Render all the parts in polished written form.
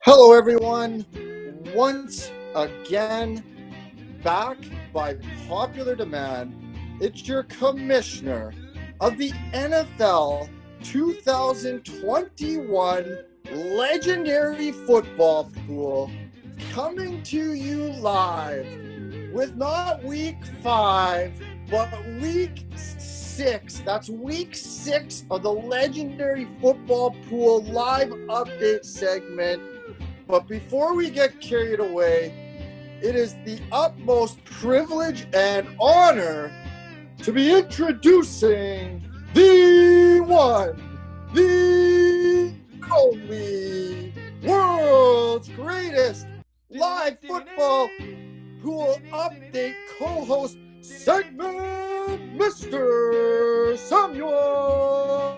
Hello, everyone. Once again, back by popular demand, it's your commissioner of the NFL 2021 Legendary Football Pool, coming to you live with not week 5, but week 6. That's week 6 of the Legendary Football Pool live update segment. But before we get carried away, it is the utmost privilege and honor to be introducing the one, the only, world's greatest live football pool update co-host segment, Mr. Samuel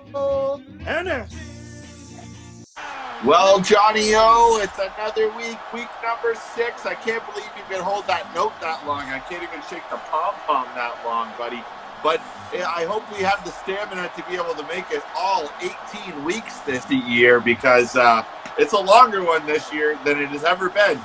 Ennis. Well, Johnny O, it's another week number 6. I can't believe you can hold that note that long. I can't even shake the pom-pom that long, buddy. But I hope we have the stamina to be able to make it all 18 weeks this year, because it's a longer one this year than it has ever been.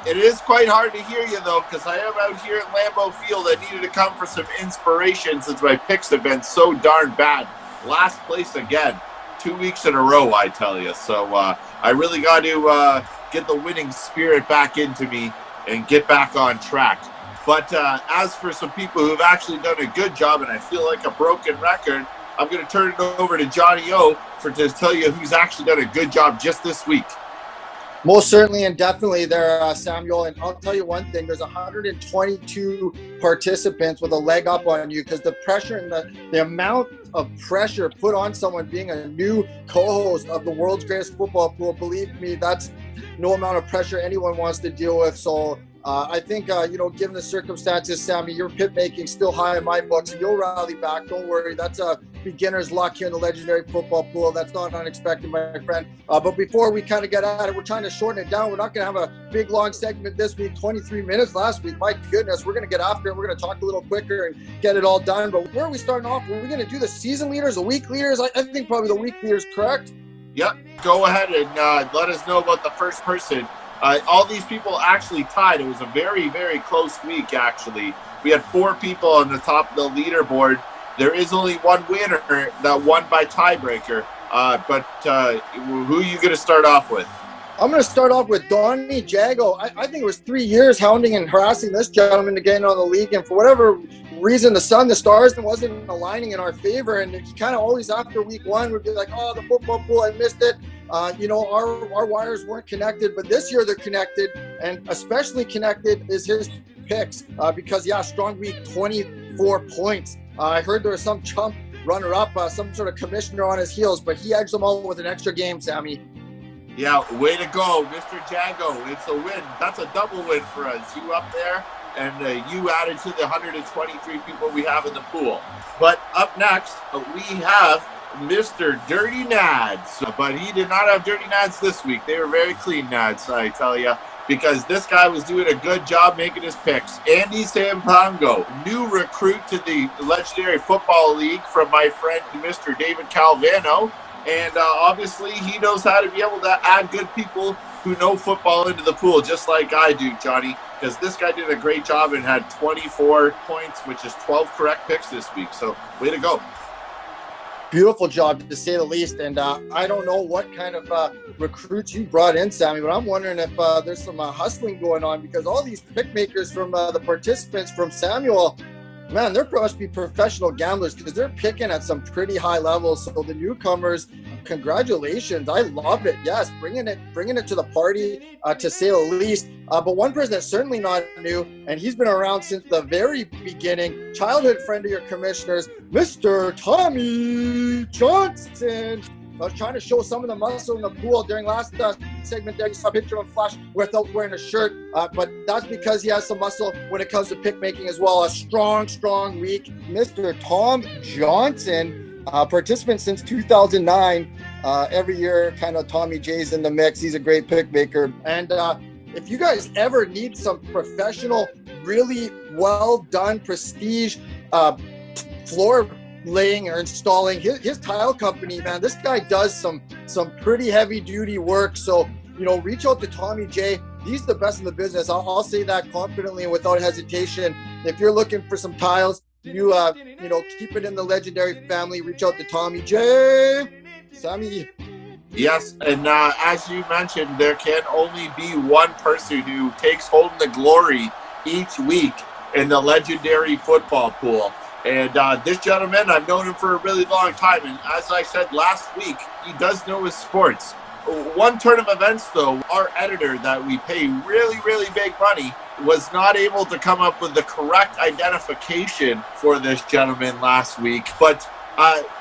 It is quite hard to hear you, though, because I am out here at Lambeau Field. I needed to come for some inspiration since my picks have been so darn bad. Last place again. 2 weeks in a row, I tell you. So I really got to get the winning spirit back into me and get back on track. But as for some people who've actually done a good job, and I feel like a broken record, I'm going to turn it over to Johnny O to tell you who's actually done a good job just this week. Most certainly and definitely there, Samuel. And I'll tell you one thing, there's 122 participants with a leg up on you, because the pressure and the amount of pressure put on someone being a new co-host of the world's greatest football pool, believe me, that's no amount of pressure anyone wants to deal with. So I think, given the circumstances, Sammy, your pit making still high in my books. You'll rally back. Don't worry. That's a beginner's luck here in the Legendary Football Pool. That's not unexpected, my friend. But before we kind of get at it, we're trying to shorten it down. We're not going to have a big, long segment this week, 23 minutes last week. My goodness, we're going to get after it. We're going to talk a little quicker and get it all done. But where are we starting off? Are we going to do the season leaders, the week leaders? I think probably the week leaders, correct? Yep. Go ahead and let us know about the first person. All these people actually tied. It was a very, very close week, actually. We had 4 people on the top of the leaderboard. There is only one winner that won by tiebreaker. But who are you going to start off with? I'm going to start off with Donnie Jago. I think it was 3 years hounding and harassing this gentleman to get in on the league. And for whatever reason, the stars wasn't aligning in our favor. And it's kind of always after week 1, we'd be like, oh, the football pool, I missed it. Our wires weren't connected, but this year they're connected, and especially connected is his picks because, strong week, 24 points. I heard there was some chump runner-up, some sort of commissioner on his heels, but he edged them all with an extra game, Sammy. Yeah, way to go, Mr. Jago. It's a win. That's a double win for us. You up there, and you added to the 123 people we have in the pool. But up next, we have Mr. Dirty Nads, but he did not have Dirty Nads this week. They were very clean Nads, I tell you, because this guy was doing a good job making his picks. Andy Sampango, new recruit to the Legendary Football League from my friend Mr. David Calvano, and obviously he knows how to be able to add good people who know football into the pool, just like I do, Johnny, because this guy did a great job and had 24 points, which is 12 correct picks this week, so way to go. Beautiful job, to say the least. And I don't know what kind of recruits you brought in, Sammy, but I'm wondering if there's some hustling going on, because all these pick makers from the participants from Samuel, man, there must be professional gamblers, because they're picking at some pretty high levels. So the newcomers, congratulations. I love it. Yes, bringing it to the party, to say the least. But one person that's certainly not new, and he's been around since the very beginning, childhood friend of your commissioners, Mr. Tommy Johnson. I was trying to show some of the muscle in the pool during last segment there. You saw a picture of him flash without wearing a shirt, but that's because he has some muscle when it comes to pick making as well. A strong week. Mr. Tom Johnson, participant since 2009. Every year, kind of Tommy J's in the mix. He's a great pick maker. And if you guys ever need some professional, really well done prestige floor laying or installing, his tile company, man, this guy does some pretty heavy duty work. So, reach out to Tommy J. He's the best in the business. I'll say that confidently and without hesitation. If you're looking for some tiles, you keep it in the Legendary family. Reach out to Tommy J. Sammy. Yes, and as you mentioned, there can only be one person who takes home the glory each week in the Legendary football pool. And this gentleman, I've known him for a really long time. And as I said last week, he does know his sports. One turn of events, though, our editor that we pay really, really big money was not able to come up with the correct identification for this gentleman last week. But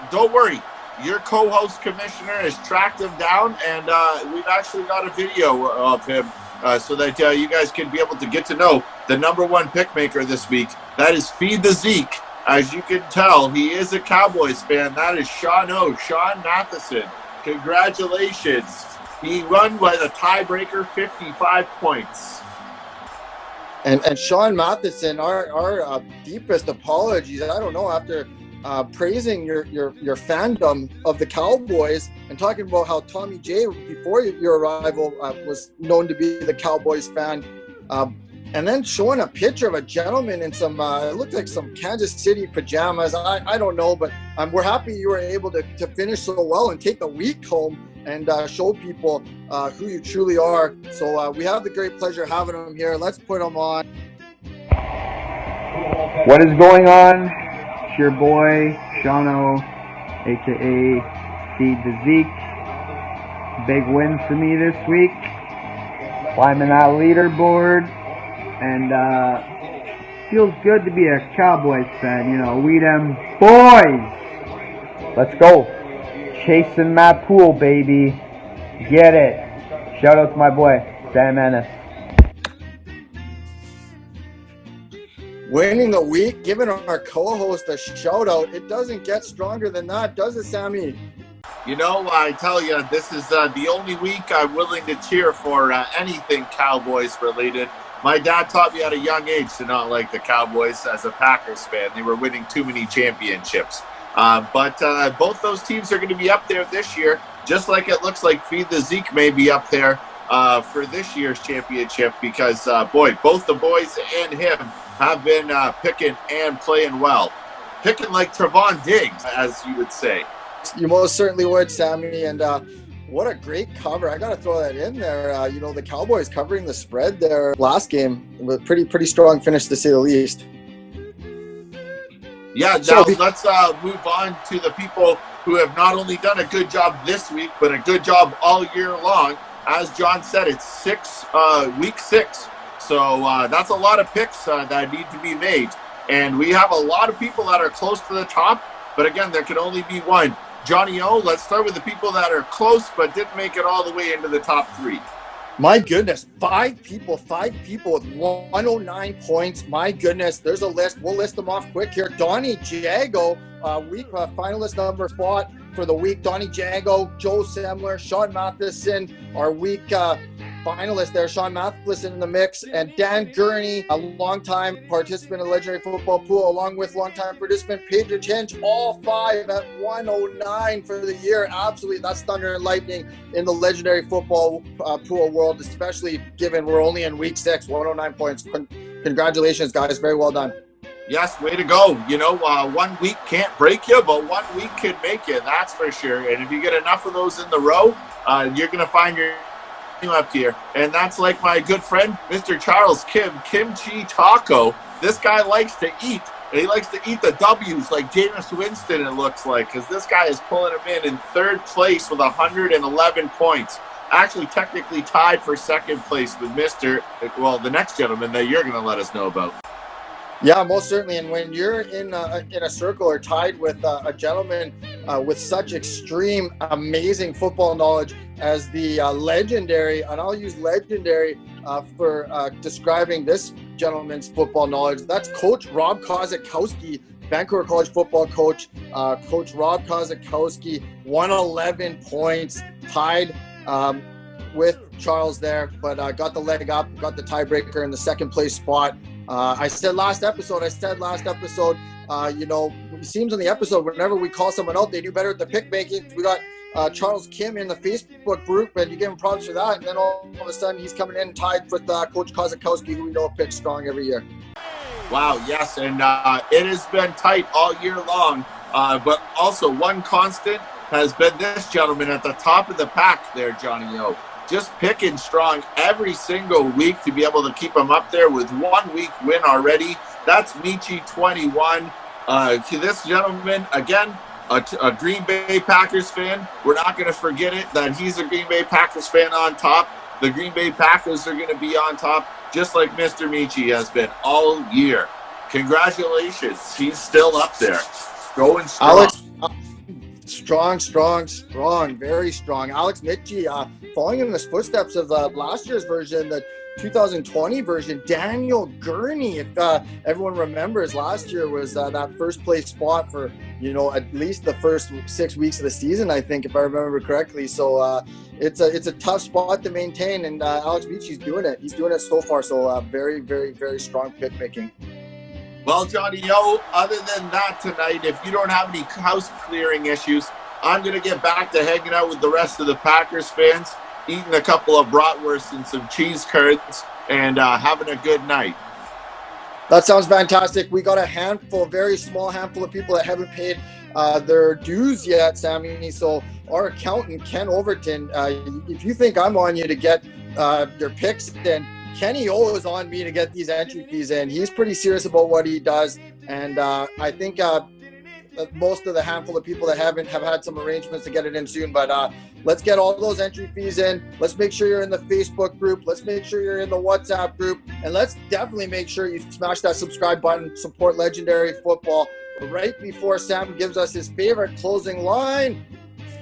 don't worry, your co-host commissioner has tracked him down, and we've actually got a video of him so that you guys can be able to get to know the number one pick maker this week. That is Feed the Zeke. As you can tell, he is a Cowboys fan. That is Sean Matheson. Congratulations. He won by the tiebreaker, 55 points. And Sean Matheson, our deepest apologies. I don't know, after praising your fandom of the Cowboys and talking about how Tommy J, before your arrival, was known to be the Cowboys fan, and then showing a picture of a gentleman in some, it looked like some Kansas City pajamas. I don't know, but we're happy you were able to finish so well and take the week home and show people who you truly are. So we have the great pleasure of having him here. Let's put him on. What is going on? It's your boy, Shano, a.k.a. Feed the Zeke. Big win for me this week. Climbing that leaderboard. And feels good to be a Cowboys fan. We them boys. Let's go. Chasing my pool, baby. Get it. Shout out to my boy, Sam Ennis. Winning the week, giving our co-host a shout out. It doesn't get stronger than that, does it, Sammy? I tell you, this is the only week I'm willing to cheer for anything Cowboys related. My dad taught me at a young age to not like the Cowboys as a Packers fan. They were winning too many championships. But both those teams are going to be up there this year, just like it looks like Feed the Zeke may be up there for this year's championship because, both the boys and him have been picking and playing well. Picking like Trevon Diggs, as you would say. You most certainly would, Sammy. And what a great cover. I got to throw that in there. The Cowboys covering the spread there last game with pretty strong finish, to say the least. Yeah, now let's move on to the people who have not only done a good job this week, but a good job all year long. As John said, it's week 6. So that's a lot of picks that need to be made. And we have a lot of people that are close to the top. But again, there can only be one. Johnny O, let's start with the people that are close but didn't make it all the way into the top 3. My goodness, 5 people with 109 points. My goodness, there's a list. We'll list them off quick here. Donnie Jago, week finalist number spot for the week. Donnie Jago, Joe Semler, Sean Matheson, our week finalist there. Sean Matheson in the mix, and Dan Gurney, a longtime participant in the Legendary Football Pool, along with longtime participant Pedro Hinch, all 5 at 109 for the year. Absolutely, that's thunder and lightning in the Legendary Football Pool world, especially given we're only in week 6, 109 points. Congratulations, guys. Very well done. Yes, way to go. 1 week can't break you, but 1 week can make you, that's for sure. And if you get enough of those in the row, you're going to find your up here. And that's like my good friend, Mr. Charles Kim, Kimchi Taco. This guy likes to eat. And he likes to eat the W's like Jameis Winston, it looks like, because this guy is pulling him in 3rd place with 111 points. Actually, technically tied for 2nd place with the next gentleman that you're going to let us know about. Yeah, most certainly. And when you're in a circle or tied with a gentleman with such extreme, amazing football knowledge as the legendary, and I'll use legendary for describing this gentleman's football knowledge, that's Coach Rob Kozakowski, Vancouver College football coach. Coach Rob Kozakowski, 111 points, tied with Charles there, but got the leg up, got the tiebreaker in the second place spot. I said last episode, you know, it seems in the episode, whenever we call someone out, they do better at the pick making. We got Charles Kim in the Facebook group, and you give him props for that. And then all of a sudden, he's coming in tied with Coach Kozakowski, who we know picks strong every year. Wow, yes, and it has been tight all year long. But also one constant has been this gentleman at the top of the pack there, Johnny O. Just picking strong every single week to be able to keep him up there with 1 week win already. That's Michi 21. To this gentleman, again, a Green Bay Packers fan. We're not going to forget it that he's a Green Bay Packers fan on top. The Green Bay Packers are going to be on top, just like Mr. Michi has been all year. Congratulations. He's still up there. Going strong. Alex, strong, very strong. Alex Michi, following in the footsteps of last year's version, the 2020 version, Daniel Gurney, if everyone remembers, last year was that first place spot for, you know, at least the first 6 weeks of the season, I think, if I remember correctly. So it's a tough spot to maintain, and Alex Michi's doing it. He's doing it so far. So very, very, very strong pick making. Well, Johnny O, other than that tonight, if you don't have any house clearing issues, I'm going to get back to hanging out with the rest of the Packers fans, eating a couple of bratwursts and some cheese curds, and having a good night. That sounds fantastic. We got a handful, very small handful of people that haven't paid their dues yet, Sammy. So our accountant, Ken Overton, if you think I'm on you to get your picks in, Kenny O is on me to get these entry fees in. He's pretty serious about what he does. And I think most of the handful of people that have had some arrangements to get it in soon. But let's get all those entry fees in. Let's make sure you're in the Facebook group. Let's make sure you're in the WhatsApp group. And let's definitely make sure you smash that subscribe button, support Legendary Football. Right before Sam gives us his favorite closing line.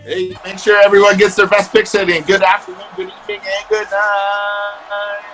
Hey, make sure everyone gets their best picks in. Good afternoon, good evening, and good night.